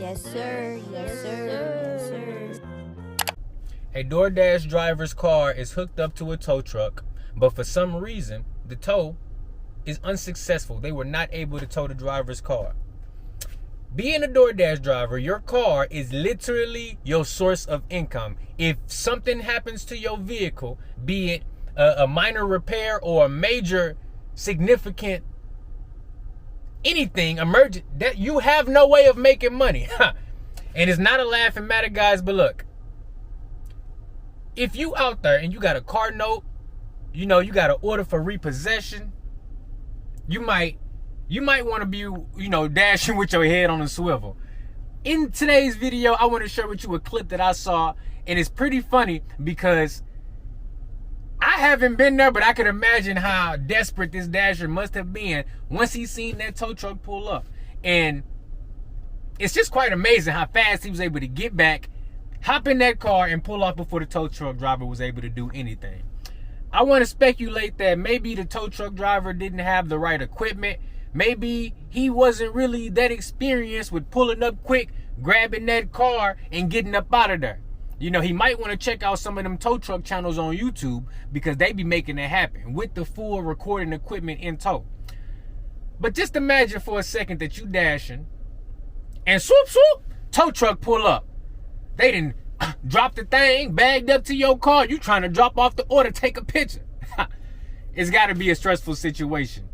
Yes, sir. Yes, sir. Yes, sir. A DoorDash driver's car is hooked up to a tow truck, but for some reason, the tow is unsuccessful. They were not able to tow the driver's car. Being a DoorDash driver, your car is literally your source of income. If something happens to your vehicle, be it a minor repair or a major significant anything emergent, that you have no way of making money. And it's not a laughing matter, guys, but look, if you out there and you got a car note, you got an order for repossession, you might want to be, dashing with your head on a swivel. In today's video, I want to share with you a clip that I saw, and it's pretty funny because I haven't been there, but I can imagine how desperate this dasher must have been once he seen that tow truck pull up. And it's just quite amazing how fast he was able to get back, hop in that car, and pull off before the tow truck driver was able to do anything. I want to speculate that maybe the tow truck driver didn't have the right equipment. Maybe he wasn't really that experienced with pulling up quick, grabbing that car, and getting up out of there. He might want to check out some of them tow truck channels on YouTube because they be making it happen with the full recording equipment in tow. But just imagine for a second that you dashing and swoop, swoop, tow truck pull up. They didn't drop the thing, bagged up to your car. You trying to drop off the order, take a picture. It's got to be a stressful situation.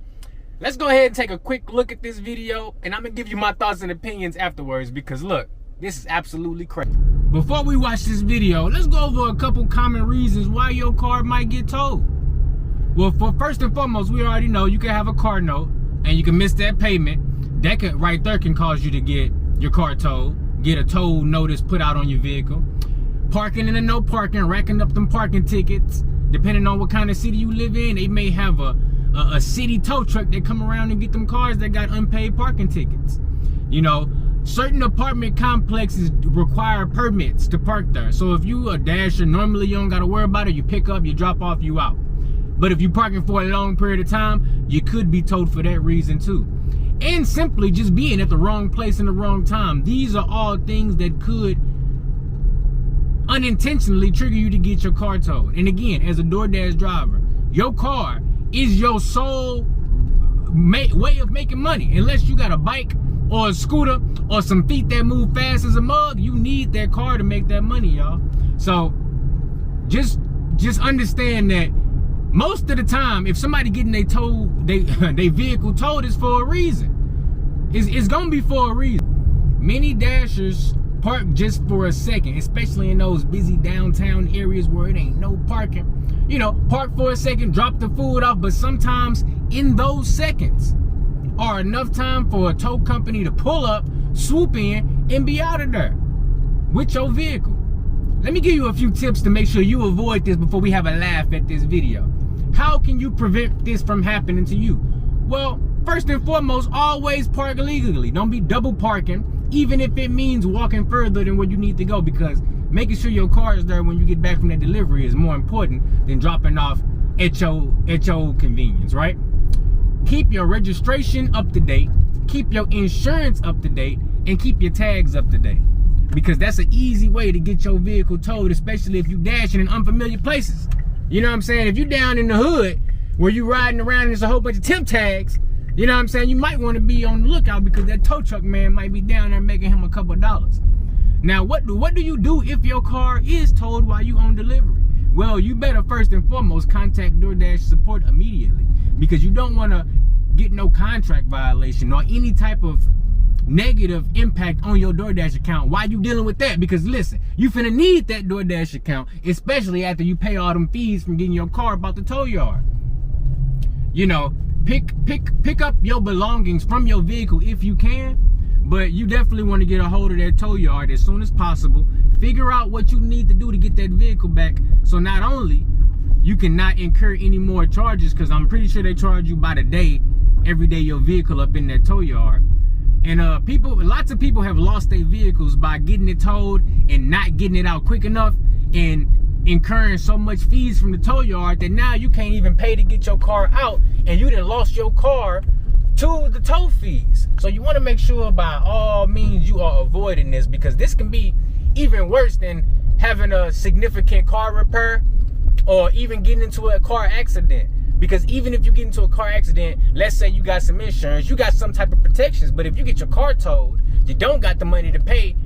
Let's go ahead and take a quick look at this video, and I'm going to give you my thoughts and opinions afterwards because, look, this is absolutely crazy. Before we watch this video, let's go over a couple common reasons why your car might get towed. Well, first and foremost, we already know you can have a car note, and you can miss that payment. That right there can cause you to get your car towed, get a tow notice put out on your vehicle. Parking in a no parking, racking up them parking tickets. Depending on what kind of city you live in, they may have a city tow truck that come around and get them cars that got unpaid parking tickets. Certain apartment complexes require permits to park there. So if you a dasher, normally you don't got to worry about it. You pick up, you drop off, you out. But if you're parking for a long period of time, you could be towed for that reason too. And simply just being at the wrong place in the wrong time. These are all things that could unintentionally trigger you to get your car towed. And again, as a DoorDash driver, your car is your sole way of making money. Unless you got a bike or a scooter or some feet that move fast as a mug, you need that car to make that money, y'all. So just understand that most of the time, if somebody getting they vehicle towed, is for a reason. It's gonna be for a reason. Many dashers park just for a second, especially in those busy downtown areas where it ain't no parking. Park for a second, drop the food off, but sometimes in those seconds are enough time for a tow company to pull up, swoop in, and be out of there with your vehicle. Let me give you a few tips to make sure you avoid this before we have a laugh at this video. How can you prevent this from happening to you? Well, first and foremost, always park legally. Don't be double parking, even if it means walking further than where you need to go, because making sure your car is there when you get back from that delivery is more important than dropping off at your convenience, right? Keep your registration up to date, keep your insurance up to date, and keep your tags up to date. Because that's an easy way to get your vehicle towed, especially if you dashing in unfamiliar places. You know what I'm saying? If you down in the hood where you riding around and there's a whole bunch of temp tags, you know what I'm saying? You might want to be on the lookout because that tow truck man might be down there making him a couple of dollars. Now, what do you do if your car is towed while you on delivery? Well, you better first and foremost contact DoorDash support immediately, because you don't want to get no contract violation or any type of negative impact on your DoorDash account while you dealing with that. Because listen, you finna need that DoorDash account, especially after you pay all them fees from getting your car about the tow yard. Pick up your belongings from your vehicle if you can, but you definitely want to get a hold of that tow yard as soon as possible. Figure out what you need to do to get that vehicle back, so not only you cannot incur any more charges, because I'm pretty sure they charge you by the day every day your vehicle up in that tow yard. And lots of people have lost their vehicles by getting it towed and not getting it out quick enough, and incurring so much fees from the tow yard that now you can't even pay to get your car out, and you done lost your car to the tow fees. So you want to make sure by all means you are avoiding avoiding this, because this can be even worse than having a significant car repair or even getting into a car accident. Because even if you get into a car accident, let's say you got some insurance, you got some type of protections, but if you get your car towed, you don't got the money to pay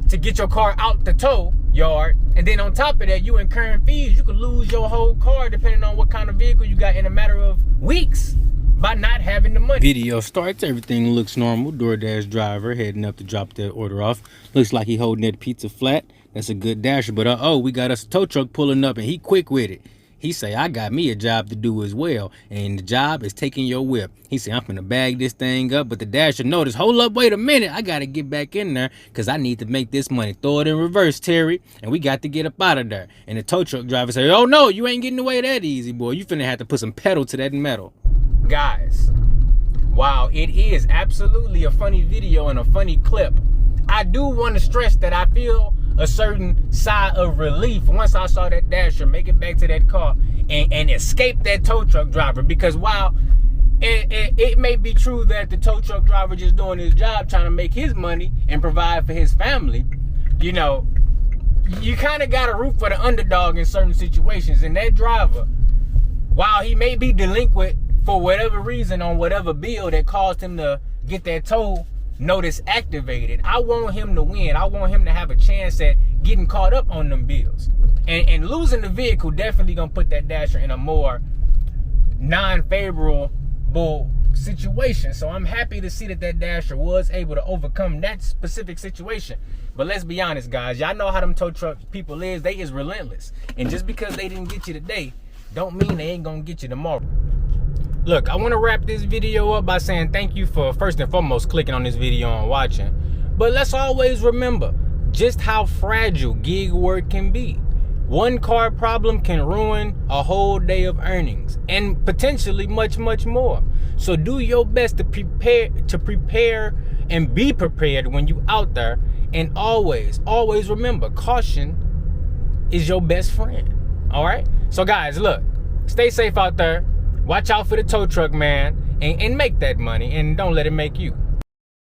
to get your car out the tow yard, and then on top of that, you incurring fees. You could lose your whole car depending on what kind of vehicle you got in a matter of weeks by not having the money. Video starts, everything looks normal. DoorDash driver heading up to drop that order off. Looks like he holding that pizza flat. That's a good dasher, but we got us a tow truck pulling up, and he quick with it. He say, I got me a job to do as well, and the job is taking your whip. He say, I'm finna bag this thing up, but the dasher notice, hold up, wait a minute, I gotta get back in there, because I need to make this money. Throw it in reverse, Terry, and we got to get up out of there. And the tow truck driver say, oh no, you ain't getting away that easy, boy. You finna have to put some pedal to that metal. Guys, while it is absolutely a funny video and a funny clip, I do want to stress that I feel a certain sigh of relief once I saw that dasher make it back to that car and escape that tow truck driver. Because while it may be true that the tow truck driver just doing his job, trying to make his money and provide for his family, you know, you kind of got to root for the underdog in certain situations. And that driver, while he may be delinquent for whatever reason on whatever bill that caused him to get that tow notice activated, I want him to win. I want him to have a chance at getting caught up on them bills. And losing the vehicle definitely gonna put that dasher in a more non-favorable situation. So I'm happy to see that that dasher was able to overcome that specific situation. But let's be honest, guys, y'all know how them tow truck people is. They is relentless. And just because they didn't get you today don't mean they ain't gonna get you tomorrow. Look, I want to wrap this video up by saying thank you for first and foremost clicking on this video and watching. But let's always remember just how fragile gig work can be. One car problem can ruin a whole day of earnings and potentially much, much more. So do your best to prepare and be prepared when you out there. And always remember, caution is your best friend. All right? So guys, look, stay safe out there. Watch out for the tow truck man and make that money, and don't let it make you.